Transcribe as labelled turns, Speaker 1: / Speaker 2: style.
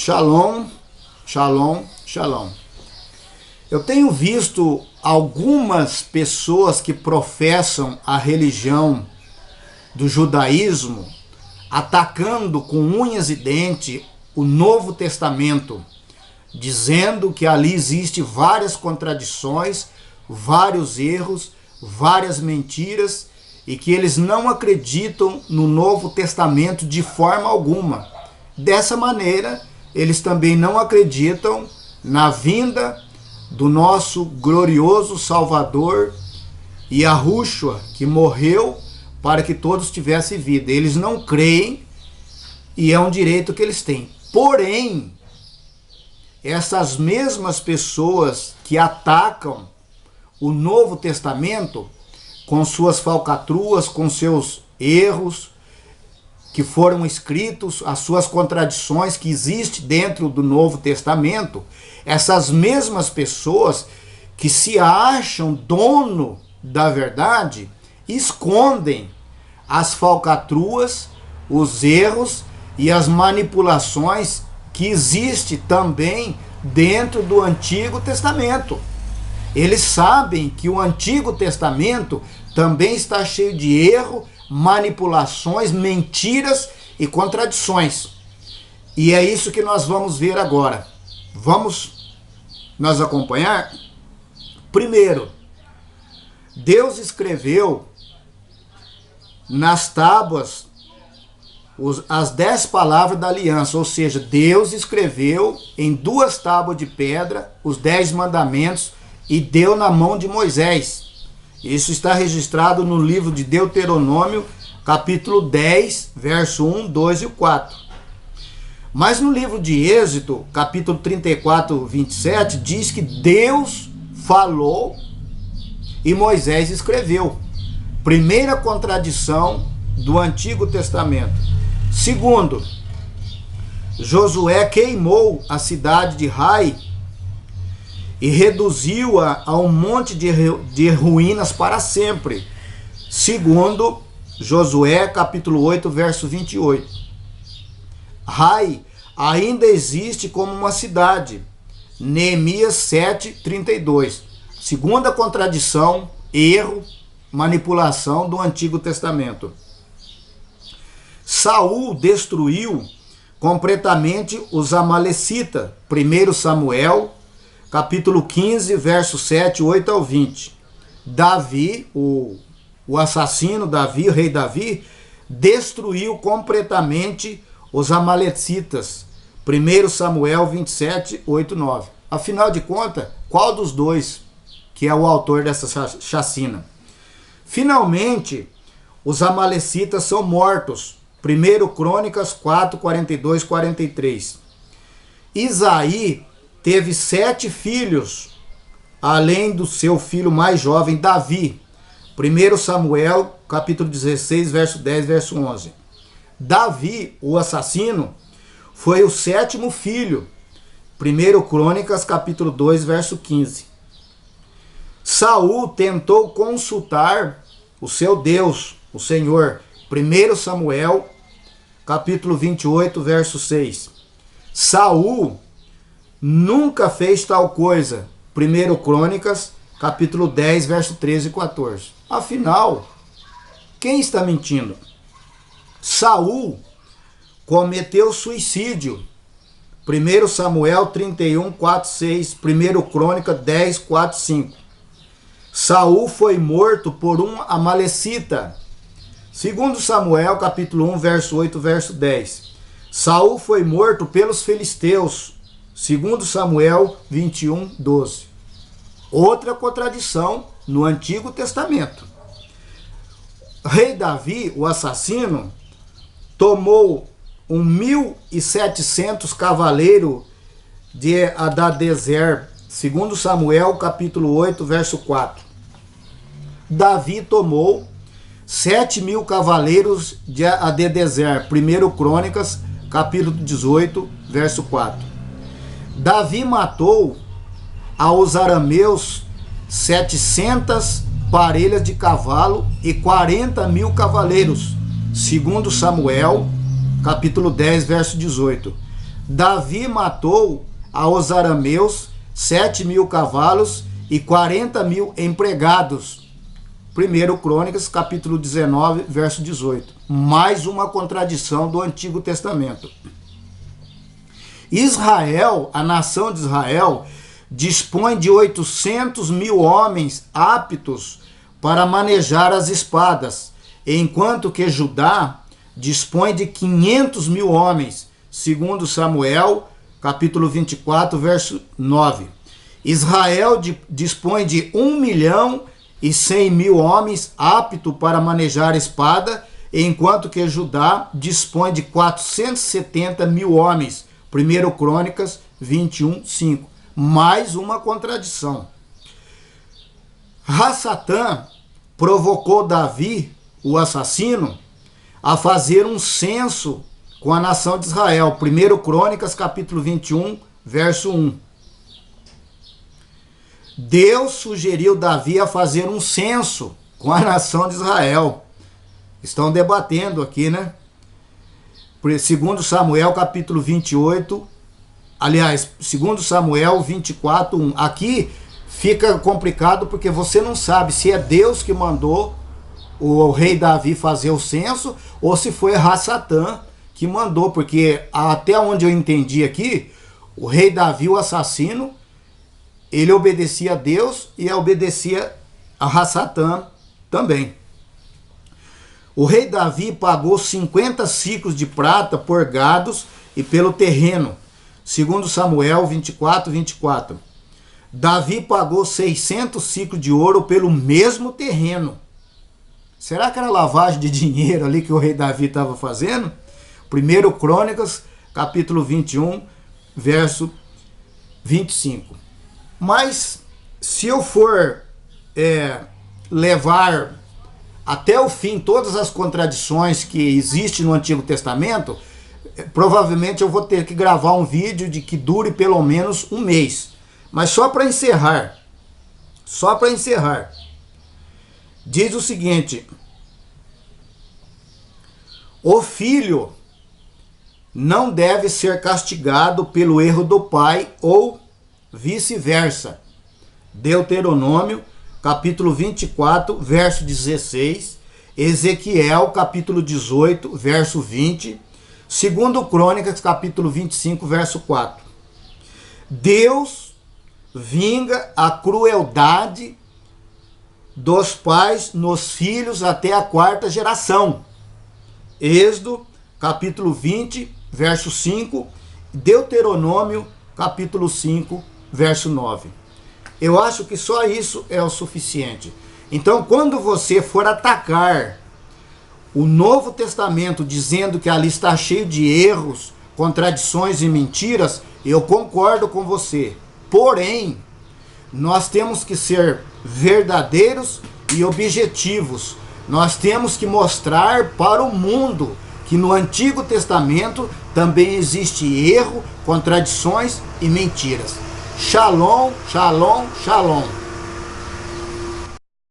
Speaker 1: Shalom, shalom, shalom. Eu tenho visto algumas pessoas que professam a religião do judaísmo atacando com unhas e dentes o Novo Testamento, dizendo que ali existe várias contradições, vários erros, várias mentiras e que eles não acreditam no Novo Testamento de forma alguma. Dessa maneira, eles também não acreditam na vinda do nosso glorioso Salvador Yahushua, que morreu para que todos tivessem vida. Eles não creem e é um direito que eles têm. Porém, essas mesmas pessoas que atacam o Novo Testamento com suas falcatruas, com seus erros que foram escritos, as suas contradições que existem dentro do Novo Testamento, essas mesmas pessoas que se acham dono da verdade, escondem as falcatruas, os erros e as manipulações que existem também dentro do Antigo Testamento. Eles sabem que o Antigo Testamento também está cheio de erro, manipulações, mentiras e contradições. E é isso que nós vamos ver agora. Vamos nos acompanhar? Primeiro, Deus escreveu nas tábuas as 10 palavras da aliança, ou seja, Deus escreveu em 2 tábuas de pedra os 10 mandamentos e deu na mão de Moisés. Isso está registrado no livro de Deuteronômio, capítulo 10, verso 1, 2 e 4. Mas no livro de Êxodo, capítulo 34, 27, diz que Deus falou e Moisés escreveu. Primeira contradição do Antigo Testamento. Segundo, Josué queimou a cidade de Ai e reduziu-a a um monte de ruínas para sempre. Segundo Josué, capítulo 8, verso 28. Ai ainda existe como uma cidade. Neemias 7, 32. Segunda contradição, erro, manipulação do Antigo Testamento. Saul destruiu completamente os amalecitas. 1 Samuel, capítulo 15, verso 7, 8 ao 20. Davi, o assassino Davi, o rei Davi, destruiu completamente os amalecitas. 1 Samuel 27, 8, 9. Afinal de contas, qual dos dois que é o autor dessa chacina? Finalmente, os amalecitas são mortos. 1 Crônicas 4, 42, 43. Isaí teve 7 filhos, além do seu filho mais jovem, Davi. 1 Samuel, capítulo 16, verso 10, verso 11. Davi, o assassino, foi o 7º filho. 1 Crônicas, capítulo 2, verso 15. Saul tentou consultar o seu Deus, o Senhor. 1 Samuel, capítulo 28, verso 6. Saul nunca fez tal coisa. 1 Crônicas, capítulo 10, verso 13 e 14. Afinal, quem está mentindo? Saul cometeu suicídio. 1 Samuel 31, 4, 6. 1 Crônica 10, 4, 5. Saul foi morto por um amalecita. 2 Samuel, capítulo 1, verso 8, verso 10. Saul foi morto pelos filisteus. 2 Samuel 21, 12. Outra contradição no Antigo Testamento. Rei Davi, o assassino, tomou 1.700 cavaleiros de Adadezer. 2 Samuel, capítulo 8, verso 4. Davi tomou 7.000 cavaleiros de Adadezer. 1 Crônicas, capítulo 18, verso 4. Davi matou aos arameus 700 parelhas de cavalo e 40.000 cavaleiros. 2 Samuel, capítulo 10, verso 18. Davi matou aos arameus 7.000 cavalos e 40.000 empregados. 1 Crônicas, capítulo 19, verso 18. Mais uma contradição do Antigo Testamento. Israel, a nação de Israel, dispõe de 800.000 homens aptos para manejar as espadas, enquanto que Judá dispõe de 500.000 homens, segundo Samuel, capítulo 24, verso 9. Israel dispõe de 1.100.000 homens aptos para manejar a espada, enquanto que Judá dispõe de 470.000 homens, 1 Crônicas 21, 5. Mais uma contradição. Rassatã provocou Davi, o assassino, a fazer um censo com a nação de Israel. 1 Crônicas, capítulo 21, verso 1. Deus sugeriu Davi a fazer um censo com a nação de Israel. Estão debatendo aqui, né? Segundo Samuel, capítulo 28, aliás, segundo Samuel 24, 1. Aqui fica complicado porque você não sabe se é Deus que mandou o rei Davi fazer o censo ou se foi Rassatã que mandou, porque até onde eu entendi aqui, o rei Davi, o assassino, ele obedecia a Deus e obedecia a Rassatã também. O rei Davi pagou 50 ciclos de prata por gados e pelo terreno, segundo Samuel 24, 24. Davi pagou 600 ciclos de ouro pelo mesmo terreno. Será que era lavagem de dinheiro ali que o rei Davi estava fazendo? 1 Crônicas, capítulo 21, verso 25. Mas, se eu for levar até o fim todas as contradições que existem no Antigo Testamento, provavelmente eu vou ter que gravar um vídeo de que dure pelo menos um mês. Mas só para encerrar, diz o seguinte: o filho não deve ser castigado pelo erro do pai ou vice-versa. Deuteronômio, capítulo 24, verso 16, Ezequiel, capítulo 18, verso 20, 2 Crônicas, capítulo 25, verso 4. Deus vinga a crueldade dos pais nos filhos até a 4ª geração. Êxodo, capítulo 20, verso 5, Deuteronômio, capítulo 5, verso 9. Eu acho que só isso é o suficiente. Então, quando você for atacar o Novo Testamento dizendo que ali está cheio de erros, contradições e mentiras, eu concordo com você. Porém, nós temos que ser verdadeiros e objetivos. Nós temos que mostrar para o mundo que no Antigo Testamento também existe erro, contradições e mentiras. Shalom, shalom, shalom.